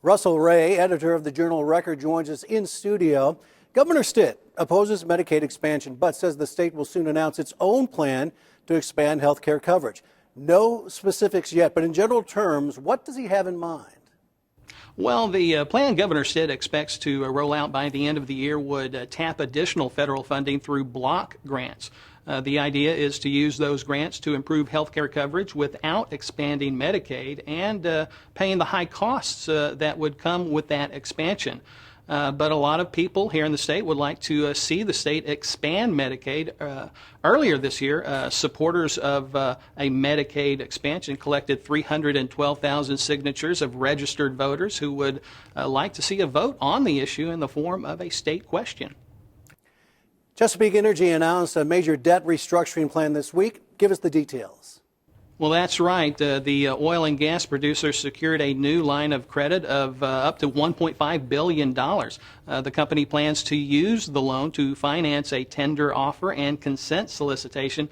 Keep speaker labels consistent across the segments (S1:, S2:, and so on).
S1: Russell Ray, editor of the Journal Record, joins us in studio. Governor Stitt opposes Medicaid expansion, but says the state will soon announce its own plan to expand health care coverage. No specifics yet, but in general terms, what does he have in mind?
S2: Well, the plan Governor Stitt expects to roll out by the end of the year would tap additional federal funding through block grants. The idea is to use those grants to improve health care coverage without expanding Medicaid and paying the high costs that would come with that expansion. But a lot of people here in the state would like to see the state expand Medicaid. Earlier this year, supporters of a Medicaid expansion collected 312,000 signatures of registered voters who would like to see a vote on the issue in the form of a state question.
S1: Chesapeake Energy announced a major debt restructuring plan this week. Give us the details.
S2: Well, that's right. The oil and gas producer secured a new line of credit of up to $1.5 billion. The company plans to use the loan to finance a tender offer and consent solicitation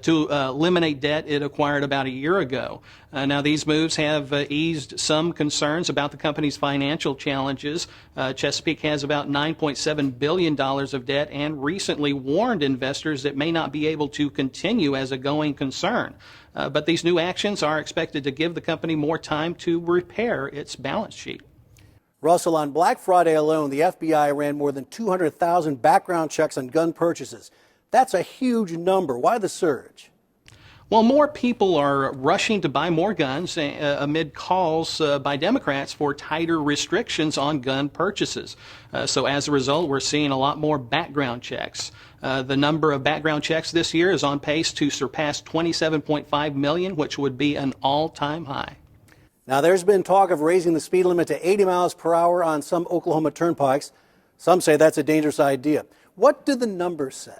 S2: to eliminate debt it acquired about a year ago. Now, these moves have eased some concerns about the company's financial challenges. Chesapeake has about $9.7 billion of debt and recently warned investors it may not be able to continue as a going concern. But these new actions are expected to give the company more time to repair its balance sheet.
S1: Russell, on Black Friday alone, the FBI ran more than 200,000 background checks on gun purchases. That's a huge number. Why the surge?
S2: Well, more people are rushing to buy more guns amid calls by Democrats for tighter restrictions on gun purchases. So as a result, we're seeing a lot more background checks. The number of background checks this year is on pace to surpass 27.5 million, which would be an all-time high.
S1: Now, there's been talk of raising the speed limit to 80 miles per hour on some Oklahoma turnpikes. Some say that's a dangerous idea. What do the numbers say?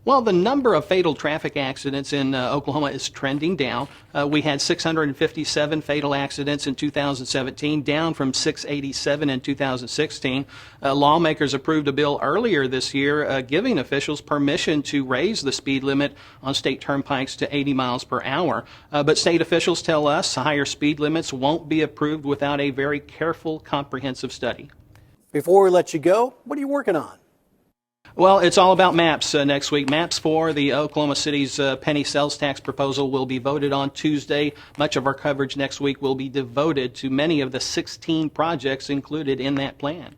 S2: Well, the number of fatal traffic accidents in Oklahoma is trending down. We had 657 fatal accidents in 2017, down from 687 in 2016. Lawmakers approved a bill earlier this year giving officials permission to raise the speed limit on state turnpikes to 80 miles per hour. But state officials tell us higher speed limits won't be approved without a very careful, comprehensive study.
S1: Before we let you go, what are you working on?
S2: Well, it's all about maps next week. Maps for the Oklahoma City's penny sales tax proposal will be voted on Tuesday. Much of our coverage next week will be devoted to many of the 16 projects included in that plan.